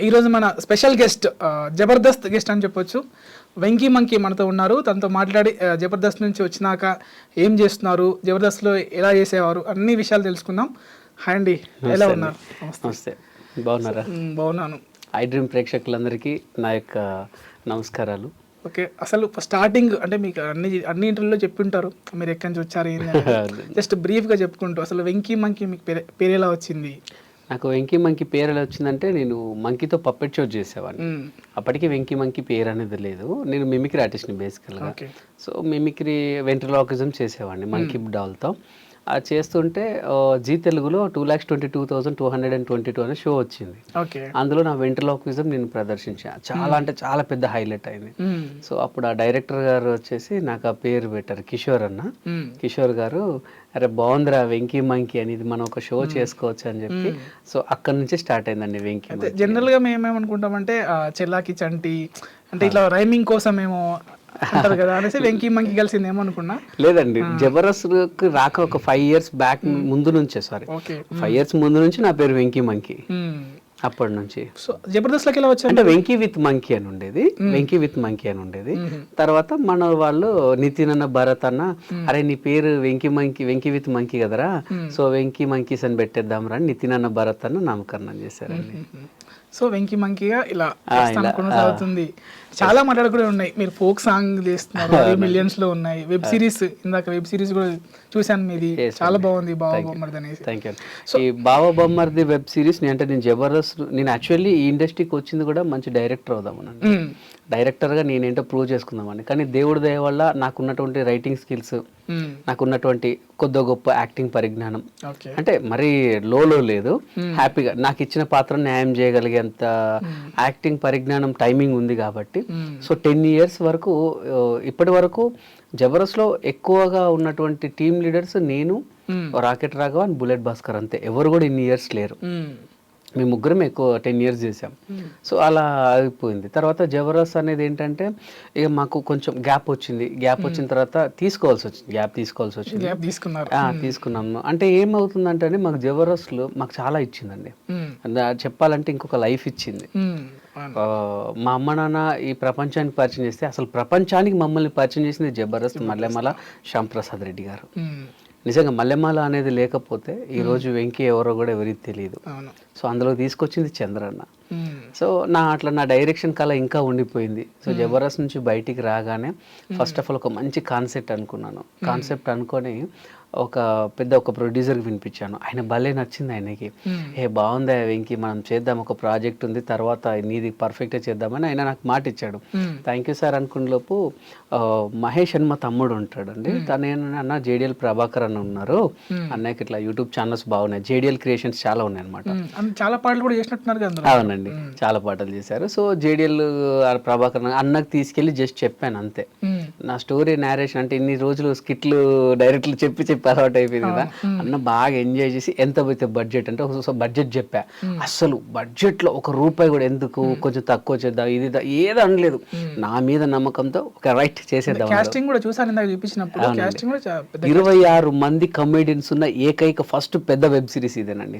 ఈరోజు మన special guest Jabardasth guest అని చెప్పొచ్చు. వెంకీ మంకీ మనతో ఉన్నారు. తనతో మాట్లాడి జబర్దస్త్ నుంచి వచ్చినాక ఏం చేస్తున్నారు, జబర్దస్త్లో ఎలా చేసేవారు, అన్ని విషయాలు తెలుసుకుందాం. హాయ్ అండి, ఎలా ఉన్నారు? నమస్తే, బాగున్నారా? బాగున్నాను. ఐ డ్రీమ్ ప్రేక్షకులందరికీ నా యొక్క నమస్కారాలు. ఓకే, అసలు స్టార్టింగ్ అంటే మీకు అన్ని ఇంటర్వ్యూలో చెప్పింటారు మీరు ఎక్కడి నుంచి వచ్చారు ఏంటి, జస్ట్ బ్రీఫ్గా చెప్పుకుంటూ అసలు వెంకీ మంకీ మీకు పేరు ఎలా వచ్చింది? నాకు వెంకీ మంకీ పేరు ఎలా వచ్చిందంటే, నేను మంకీతో పప్పెట్ షో చేసేవాడిని. అప్పటికి వెంకీ మంకీ పేరు అనేది లేదు. నేను మిమిక్రీ ఆర్టిస్ట్ని బేసికల్గా. సో మిమిక్రీ వెంట్రలాకిజం చేసేవాడిని మంకీ డాల్తో. అది చేస్తుంటే జీ తెలుగులో 2,22,222 అనే షో వచ్చింది. అందులో నా వెంట్రలాకిజం నేను ప్రదర్శించాను. చాలా అంటే చాలా పెద్ద హైలైట్ అయింది. సో అప్పుడు ఆ డైరెక్టర్ గారు వచ్చేసి నాకు ఆ పేరు పెట్టారు, కిషోర్ అన్న. కిషోర్ గారు, అరే బాగుందిరా వెంకీ మంకీ అనేది, మనం ఒక షో చేసుకోవచ్చు అని చెప్పి, సో అక్కడ నుంచి స్టార్ట్ అయిందండి వెంకీ. జనరల్ గా మేము ఏమనుకుంటామంటే చెల్లాకి చంటి అంటే ఇట్లా రైమింగ్ కోసం ఏమో అంటారు కదా అనేసి వెంకీ మంకీ కలిసింది ఏమనుకున్నా. లేదండి, జబర్దస్త్ రాక ఒక 5 years బ్యాక్ ముందు నుంచే, సారీ 5 years ముందు నుంచి నా పేరు వెంకీ మంకీ. అప్పటి నుంచి జబర్దస్త్ లోకి ఎలా వచ్చారు అంటే వెంకీ విత్ మంకీ అని ఉండేది, వెంకీ విత్ మంకీ అని ఉండేది. తర్వాత మన వాళ్ళు నితిన్ అన్న, భరత్ అన్న, అరే నీ పేరు వెంకీ విత్ మంకీ కదరా, సో వెంకీ మంకీస్ అని పెట్టేద్దాం రా, నితిన్ అన్న, భరత్ అన్న నామకరణం చేశారండి. సో వెంకీ మంకీగా ఇలా కొనసాగుతుంది. చాలా మాట్లాడుకునే ఉన్నాయి. మీరు ఫోక్ సాంగ్ చేస్తున్నారు, మిలియన్స్ లో ఉన్నాయి. వెబ్ సిరీస్, ఇందాక వెబ్ సిరీస్ కూడా చూసాను మీది, చాలా బాగుంది, బావ బొమ్మర్ది అనేసి. Thank you. ఈ బావ బొమ్మర్ది వెబ్ సిరీస్ నేను జబర్దస్త్, నేను యాక్చువల్లీ ఈ ఇండస్ట్రీకి వచ్చింది కూడా మంచి డైరెక్టర్ అవుదామని, డైరెక్టర్గా నేనేంటో ప్రూవ్ చేసుకుందామని. కానీ దేవుడి దయ వల్ల నాకున్నటువంటి రైటింగ్ స్కిల్స్, నాకున్నటువంటి కొద్ది గొప్ప యాక్టింగ్ పరిజ్ఞానం, అంటే మరీ లోలో లేదు, హ్యాపీగా నాకు ఇచ్చిన పాత్ర న్యాయం చేయగలిగేంత యాక్టింగ్ పరిజ్ఞానం, టైమింగ్ ఉంది కాబట్టి, సో 10 years వరకు, ఇప్పటి వరకు జబర్దస్త్లో ఎక్కువగా ఉన్నటువంటి టీమ్ లీడర్స్ నేను, రాకెట్ రాఘవ, బుల్లెట్ భాస్కర్, అంతే. ఎవరు కూడా ఇన్ని ఇయర్స్ లేరు. మేము ముగ్గురం ఎక్కువ 10 years చేసాం. సో అలా అయిపోయింది. తర్వాత జబర్దస్త్ అనేది ఏంటంటే, ఇక మాకు కొంచెం గ్యాప్ వచ్చింది. గ్యాప్ వచ్చిన తర్వాత తీసుకోవాల్సి వచ్చింది. తీసుకున్నాము. అంటే ఏమవుతుందంటే, మాకు జబర్దస్త్లో మాకు చాలా ఇచ్చిందండి. చెప్పాలంటే ఇంకొక లైఫ్ ఇచ్చింది. మా అమ్మ నాన్న ఈ ప్రపంచానికి పరిచయం చేస్తే, అసలు ప్రపంచానికి మమ్మల్ని పరిచయం చేసింది జబర్దస్త్ మల్లెమాల శ్యాంప్రసాద్ రెడ్డి గారు. నిజంగా మల్లెమాల అనేది లేకపోతే ఈరోజు వెంకీ ఎవరో కూడా ఎవరికి తెలియదు. సో అందులో తీసుకొచ్చింది చంద్రన్న. సో నా డైరెక్షన్ కళ ఇంకా ఉండిపోయింది. సో జబర్దస్త్ నుంచి బయటికి రాగానే ఫస్ట్ ఆఫ్ ఆల్ ఒక మంచి కాన్సెప్ట్ అనుకొని ఒక ప్రొడ్యూసర్కి వినిపించాను. ఆయన భలే నచ్చింది ఆయనకి. బాగుందా వెంకీ, మనం చేద్దాం, ఒక ప్రాజెక్ట్ ఉంది, తర్వాత నీది పర్ఫెక్ట్గా చేద్దామని ఆయన నాకు మాట ఇచ్చాడు. థ్యాంక్ యూ సార్ అనుకున్న లోపు మహేష్ అని మా తమ్ముడు ఉంటాడండి, తను అన్న జేడిఎల్ ప్రభాకర్ అని ఉన్నారు, అన్నయ్యకి ఇట్లా యూట్యూబ్ ఛానల్స్ బాగున్నాయి, జేడిఎల్ క్రియేషన్స్ చాలా ఉన్నాయి అనమాట. చాలా పాటలు కూడా చేసినట్టున్నారు. అవునండి, చాలా పాటలు చేశారు. సో జేడిఎల్ ప్రభాకర్ అన్నకి తీసుకెళ్ళి జస్ట్ చెప్పాను అంతే. నా స్టోరీ నేరేషన్ అంటే ఇన్ని రోజులు స్కిట్లు డైరెక్ట్లు చెప్పి అలవాటు అయిపోయింది కదా. అన్న బాగా ఎంజాయ్ చేసి ఎంత పోతే బడ్జెట్ అంటే బడ్జెట్ చెప్పా. అసలు బడ్జెట్ లో ₹1 కూడా ఎందుకు, కొంచెం తక్కువ చేద్దాం, ఇది ఏదో అనలేదు. నా మీద నమ్మకంతో ఒక రైట్ చేసేద్దాం. 26 మంది కమెడియన్స్ ఉన్న ఏకైక ఫస్ట్ పెద్ద వెబ్ సిరీస్ ఇదేనండి.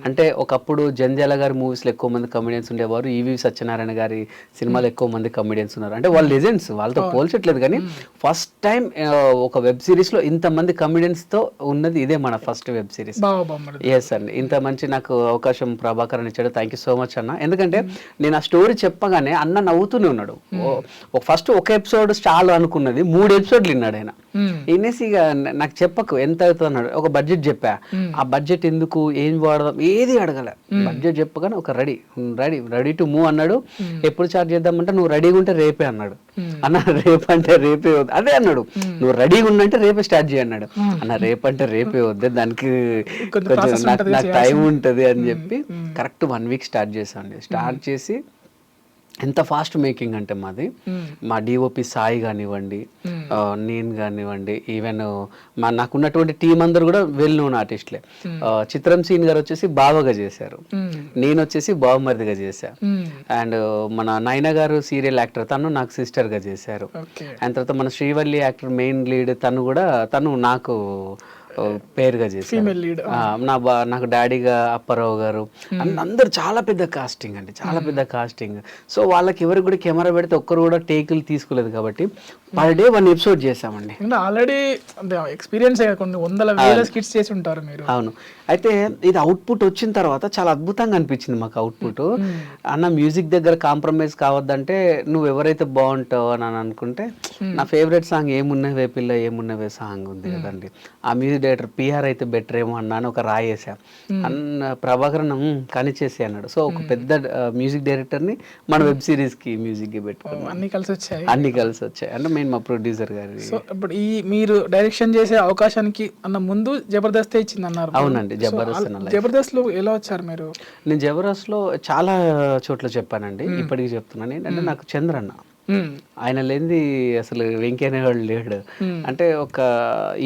అంటే ఒకప్పుడు జంధ్యాల గారి మూవీస్ లో ఎక్కువ మంది కమెడియన్స్ ఉండేవారు, ఈవి సత్యనారాయణ గారి సినిమాలో ఎక్కువ మంది కమెడియన్స్ ఉన్నారు. అంటే వాళ్ళు లెజెండ్స్, వాళ్ళతో పోల్చట్లేదు. కానీ ఫస్ట్ టైం ఒక వెబ్ సిరీస్ లో ఇంత మంది కమెడియన్స్ తో ఉన్నది ఇదే మన ఫస్ట్ వెబ్ సిరీస్. ఎస్ అండి, ఇంత మంచి నాకు అవకాశం ప్రభాకర్ అని ఇచ్చాడు. థ్యాంక్ యూ సో మచ్ అన్న. ఎందుకంటే నేను ఆ స్టోరీ చెప్పగానే అన్న నవ్వుతూనే ఉన్నాడు. ఫస్ట్ ఒక ఎపిసోడ్ చాలు అనుకున్నది, 3 episodes విన్నాడు ఆయన. వినేసి ఇక నాకు చెప్పకు ఎంత అవుతుంది అన్నాడు. ఒక బడ్జెట్ చెప్పా, ఆ బడ్జెట్ ఎందుకు, ఏం వాడదాం, ఏది అడగల. బడ్జెట్ చెప్పగానే ఒక రెడీ టు మూవ్ అన్నాడు. ఎప్పుడు స్టార్ట్ చేద్దామంటే, నువ్వు రెడీగా ఉంటే రేపే అన్నాడు. అన్న రేపంటే రేపే వద్దు, అదే అన్నాడు, నువ్వు రెడీగా ఉన్నంటే రేపే స్టార్ట్ చేయ అన్నాడు. అన్న రేపంటే రేపే వద్దే, దానికి కొంచెం నాకు టైం ఉంటుంది అని చెప్పి కరెక్ట్ 1 week స్టార్ట్ చేశాను. స్టార్ట్ చేసి ఎంత ఫాస్ట్ మేకింగ్ అంటే మా డిఓపి సాయి కానివ్వండి, నేను కానివ్వండి, ఈవెన్ నాకున్నటువంటి టీం అందరు కూడా వెల్ నోన్ ఆర్టిస్ట్లే. చిత్రం సీన్ గారు వచ్చేసి బావగా చేశారు, నేను వచ్చేసి బావమరిదిగా చేశా. అండ్ మన నైనా గారు సీరియల్ యాక్టర్, తను నాకు సిస్టర్ గా చేశారు. అండ్ తర్వాత మన శ్రీవల్లి యాక్టర్ మెయిన్ లీడ్, తను నాకు పేరుగా చేశారు. Female lead. నాకు డాడీగా అప్పారావు గారు అందరు చాలా పెద్ద కాస్టింగ్ అండి, చాలా పెద్ద కాస్టింగ్. సో వాళ్ళకి ఎవరికి కూడా కెమెరా పెడితే ఒక్కరు కూడా టేకులు తీసుకోలేదు కాబట్టి పర్ డే 1 ఎపిసోడ్ చేసామండి. ఆల్రెడీ ఎక్స్పీరియన్స్ కొన్ని వందల వేల స్కిట్స్ చేసి ఉంటారు మీరు. అవును. అయితే ఇది అవుట్పుట్ వచ్చిన తర్వాత చాలా అద్భుతంగా అనిపించింది మాకు అవుట్పుట్. అన్న మ్యూజిక్ దగ్గర కాంప్రమైజ్ కావద్దంటే నువ్వు ఎవరైతే బాగుంటావు అని అనుకుంటే నా ఫేవరెట్ సాంగ్ ఏమున్నవే పిల్ల ఏమున్నవే సాంగ్ ఉంది కదండి, ఆ మ్యూజిక్ డైరెక్టర్ పిఆర్ అయితే బెటర్ ఏమో అన్నా అని ఒక రాయి వేసా. ప్రభాకరన్ కనిచేసి అన్నాడు. సో ఒక పెద్ద మ్యూజిక్ డైరెక్టర్ని మన వెబ్ సిరీస్కి మ్యూజిక్కి పెట్టుకున్నాం. అన్ని కలిసి వచ్చాయి. అంటే మెయిన్ మా ప్రొడ్యూసర్ గారి. సో ఇప్పుడు మీరు డైరెక్షన్ చేసే అవకాశానికి అన్న ముందు జబర్దస్త్ ఇచ్చింది అన్నారు. అవునండి, జబర్దస్త్ లో ఎలా వచ్చారు మీరు? నేను జబర్దస్త్ లో చాలా చోట్ల చెప్పానండి, ఇప్పటికి చెప్తున్నాను. ఏంటంటే నాకు చంద్రన్న, ఆయన లేనిది అసలు వెంకీ అనేవాడు లేడు. అంటే ఒక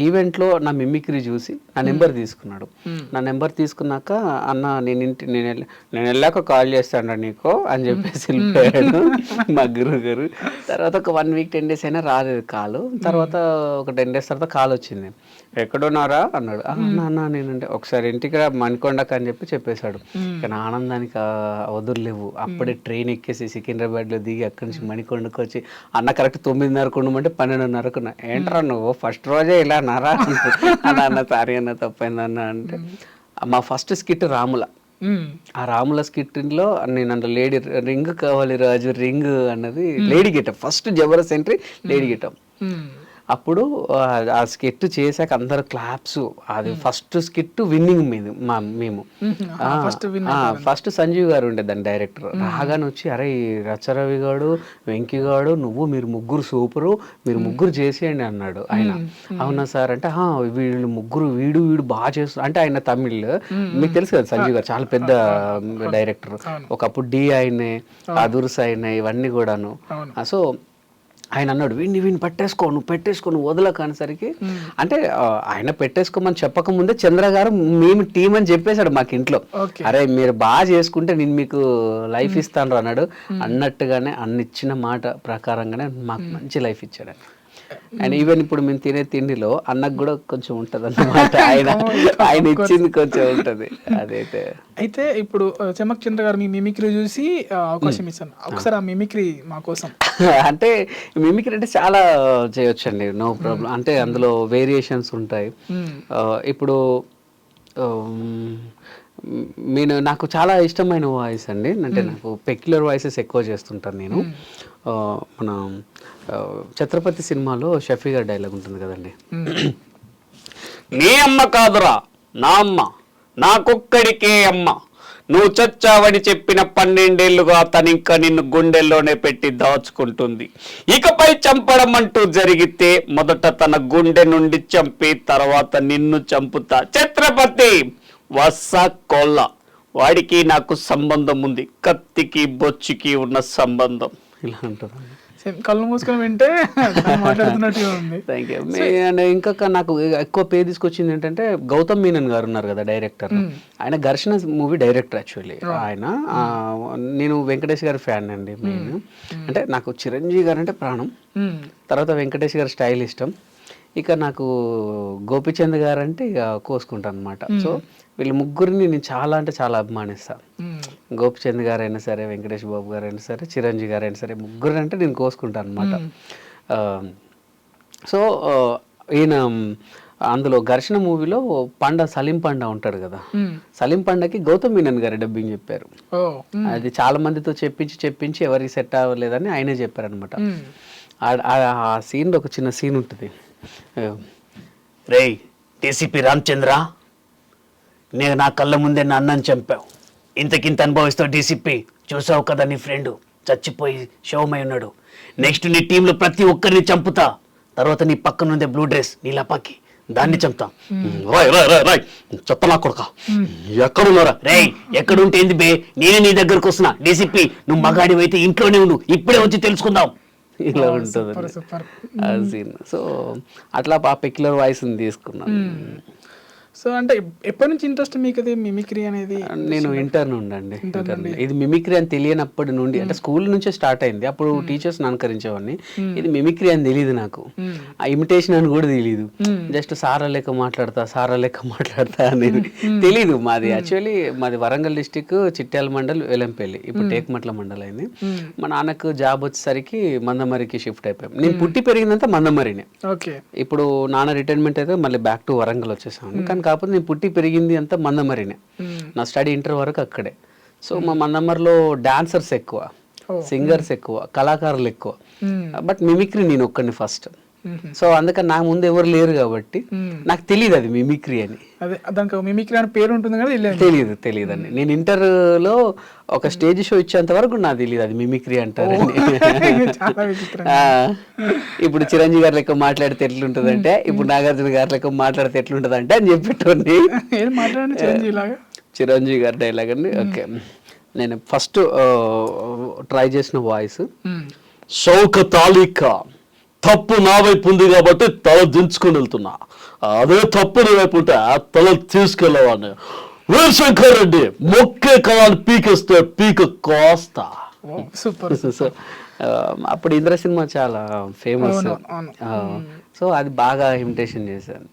ఈవెంట్ లో నా మిమిక్రీ చూసి నా నెంబర్ తీసుకున్నాడు. నా నెంబర్ తీసుకున్నాక అన్న నేను వెళ్ళాక కాల్ చేస్తాను నీకు అని చెప్పేసి వెళ్ళిపోయాడు మా గురువు గారు. తర్వాత ఒక 1 వీక్ 10 డేస్ అయినా రాలేదు కాలు. తర్వాత ఒక 10 డేస్ తర్వాత కాల్ వచ్చింది. ఎక్కడున్నారా అన్నాడు. అన్న నేనంటే ఒకసారి ఇంటికి రా మణికొండకు అని చెప్పేశాడు. కానీ ఆనందానికి వదులులేవు. అప్పుడే ట్రైన్ ఎక్కేసి సికింద్రాబాద్ లో దిగి అక్కడి నుంచి మణికొండకు వచ్చి అన్న కరెక్ట్ 9:30 ఉండమంటే 12:30 ఏంట్రా నువ్వు ఫస్ట్ రోజే ఇలా నరా అన్న సారీ అన్న తప్పైందన్న అంటే మా ఫస్ట్ స్కిట్ రాముల. ఆ రాముల స్కిట్ లో నేను అంటే లేడీ రింగ్ కావాలి రాజు రింగ్ అన్నది lady getup. First Jabardasth entry lady getup. అప్పుడు ఆ స్కిట్ చేశాక అందరు క్లాప్స్. అది ఫస్ట్ స్కిట్ విన్నింగ్ మీద మేము ఫస్ట్ సంజీవ్ గారు ఉండే దాని డైరెక్టర్. రాగానే వచ్చి అరే రచ్చరవి గాడు వెంకీ గాడు మీరు ముగ్గురు సూపరు, మీరు ముగ్గురు చేసేయండి అన్నాడు ఆయన. అవునా సార్ అంటే వీళ్ళు ముగ్గురు వీడు బాగా చేస్తారు అంటే ఆయన తమిళ్ మీకు తెలుసు కదా సంజీవ్ గారు చాలా పెద్ద డైరెక్టర్. ఒకప్పుడు డి ఆయనే అదుర్స్ అయినా ఇవన్నీ కూడాను. సో ఆయన అన్నాడు వీడిని పెట్టేసుకో నువ్వు వదలకు అనేసరికి అంటే ఆయన పెట్టేసుకోమని చెప్పకముందే చంద్ర గారు మేము టీం అని చెప్పేశాడు మాకు ఇంట్లో. అరే మీరు బాగా చేసుకుంటే నేను మీకు లైఫ్ ఇస్తాను అన్నాడు. అన్నట్టుగానే అన్నిచ్చిన మాట ప్రకారంగానే మాకు మంచి లైఫ్ ఇచ్చాడు. అండ్ ఈవెన్ ఇప్పుడు మేము తినే తిండిలో అన్నకు కూడా కొంచెం ఉంటది అన్నమాట. ఆయన ఇచ్చింది కొంచెం ఉంటది. అయితే ఇప్పుడు చమక్ చంద్ర గారు మీ మిమిక్రీ చూసి అవకాశం ఇచ్చాను. ఒకసారి ఆ మిమిక్రీ మా కోసం. అంటే మిమిక్రీ అంటే చాలా చేయొచ్చండి, నో ప్రాబ్లం. అంటే అందులో వేరియేషన్స్ ఉంటాయి. ఇప్పుడు నాకు చాలా ఇష్టమైన వాయిస్ అండి. అంటే నాకు పెక్యులర్ వాయిసెస్ ఎక్కువ చేస్తుంటాను నేను. మన ఛత్రపతి సినిమాలో షఫీ గారి డైలాగ్ ఉంటుంది కదండి, నీ అమ్మ కాదురా నా అమ్మ, నాకొక్కడికే అమ్మ, నువ్వు చచ్చావని చెప్పిన 12 ఏళ్లుగా తనింకా నిన్ను గుండెల్లోనే పెట్టి దాచుకుంటుంది. ఇకపై చంపడం అంటూ జరిగితే మొదట తన గుండె నుండి చంపి తర్వాత నిన్ను చంపుతా. ఛత్రపతి వస్స కొల్ల, వాడికి నాకు సంబంధం ఉంది, కత్తికి బొచ్చుకి ఉన్న సంబంధం. ఇలా ఉంటుంది. కళ్ళు మూసుకొని వింటే మాట్లాడుతున్నట్టుగా ఉంది. Thank you. అండ్ ఇంకా నాకు ఎక్కువ పేరు తీసుకొచ్చింది ఏంటంటే గౌతమ్ మీనన్ గారు ఉన్నారు కదా డైరెక్టర్. ఆయన ఘర్షణ మూవీ డైరెక్టర్ యాక్చువల్లీ. ఆయన నేను వెంకటేష్ గారి ఫ్యాన్ అండి మెయిన్. అంటే నాకు చిరంజీవి గారు అంటే ప్రాణం, తర్వాత వెంకటేష్ గారి స్టైల్ ఇష్టం, ఇక నాకు గోపిచంద్ గారు అంటే ఇక కోసుకుంటాను అనమాట. సో వీళ్ళు ముగ్గురిని నేను చాలా అంటే చాలా అభిమానిస్తాను. గోపిచంద్ గారు అయినా సరే, వెంకటేష్ బాబు గారు అయినా సరే, చిరంజీవి గారు అయినా సరే, ముగ్గురు అంటే నేను కోసుకుంటాను అనమాట. సో ఈయన అందులో ఘర్షణ మూవీలో సలీం పండా ఉంటాడు కదా, సలీం పండాకి గౌతమ్ మీనన్ గారు డబ్బింగ్ చెప్పారు. అది చాలా మందితో చెప్పించి ఎవరికి సెట్ అవ్వలేదని ఆయనే చెప్పారు అనమాట. ఆ సీన్లో ఒక చిన్న సీన్ ఉంటుంది. రేయ్ డీసీపీ రామచంద్ర, నేను నా కళ్ళ ముందే నా అన్నని చంపావు, ఇంతకింత అనుభవిస్తావు డీసీపీ. చూసావు కదా నీ ఫ్రెండ్ చచ్చిపోయి శవమై ఉన్నాడు. నెక్స్ట్ నీ టీంలో ప్రతి ఒక్కరిని చంపుతా. తర్వాత నీ పక్కనుందే బ్లూ డ్రెస్ నీలాపాకి, దాన్ని చంపుతా. చెత్తనా కొడుక ఎక్కడున్నారా? రే ఎక్కడుంటే ఏంది బే, నేనే నీ దగ్గరకు వస్తున్నా. డీసీపీ నువ్వు మగాడి అయితే ఇంట్లోనే ఉండు, ఇప్పుడే వచ్చి తెలుసుకుందాం. ఇలా ఉంటుంది. సో అట్లా ఆ పెక్యులర్ వాయిస్ తీసుకున్నాను. సో అంటే ఎప్పటి నుంచి ఇంట్రెస్ట్ మీకు అది మిమిక్రీ అనేది? నేను ఇంటర్ నుండి అండి. ఇది మిమిక్రీ అని తెలియనప్పటి నుండి, అంటే స్కూల్ నుంచే స్టార్ట్ అయింది. అప్పుడు టీచర్స్ అనుకరించేవాడిని. ఇది మిమిక్రీ అని తెలియదు నాకు, ఆ ఇమిటేషన్ అని కూడా తెలియదు. జస్ట్ సారా లెక్క మాట్లాడతా అనేది తెలీదు. మాది యాక్చువల్లీ మాది వరంగల్ డిస్టిక్ చిట్యాల మండల్ వెలంపల్లి, ఇప్పుడు టేక్మట్ల మండల్ అయింది. మా నాన్నకు జాబ్ వచ్చేసరికి మందమరికి షిఫ్ట్ అయిపోయాం. నేను పుట్టి పెరిగిందంతా మందమరినే. ఓకే. ఇప్పుడు నాన్న రిటైర్మెంట్ అయితే మళ్ళీ బ్యాక్ టు వరంగల్ వచ్చేసాను. కానీ కాకపోతే నేను పుట్టి పెరిగింది అంతా మందమరినే. నా స్టడీ ఇంటర్ వరకు అక్కడే. సో మా మందమరిలో డాన్సర్స్ ఎక్కువ, సింగర్స్ ఎక్కువ, కళాకారులు ఎక్కువ. బట్ మిమిక్రీ నేను ఒక్కడిని ఫస్ట్. సో అందుకని నా ముందు ఎవరు లేరు కాబట్టి నాకు తెలియదు అది మిమిక్రీ అని. అదే దానికి మిమిక్రీ అని పేరు ఉంటుంది కదా, తెలియదండి. నేను ఇంటర్లో ఒక స్టేజ్ షో ఇచ్చేంత వరకు నాకు తెలియదు అది మిమిక్రీ అంటారని. ఇప్పుడు చిరంజీవి గారి లెక్క మాట్లాడితే ఎట్లుంటది అంటే, ఇప్పుడు నాగార్జున గారి లెక్క మాట్లాడితే ఎట్లుంటది అంటే అని చెప్పేటోని. చిరంజీవి గారి డైలాగ్ అండి. ఓకే, నేను ఫస్ట్ ట్రై చేసిన వాయిస్, షౌక తాలిక తప్పు నా వైపు ఉంది కాబట్టి తల దించుకుని వెళ్తున్నా, అదే తప్పు నీ వైపు ఉంటే ఆ తల తీసుకెళ్ళవాడిని. వీరశంకర్ రెడ్డి మొక్కే కళాన్ని పీకేస్తే పీక కోస్తా. సూపర్. సో అప్పుడు ఇంద్ర సినిమా చాలా ఫేమస్. సో అది బాగా ఇమిటేషన్ చేశాను.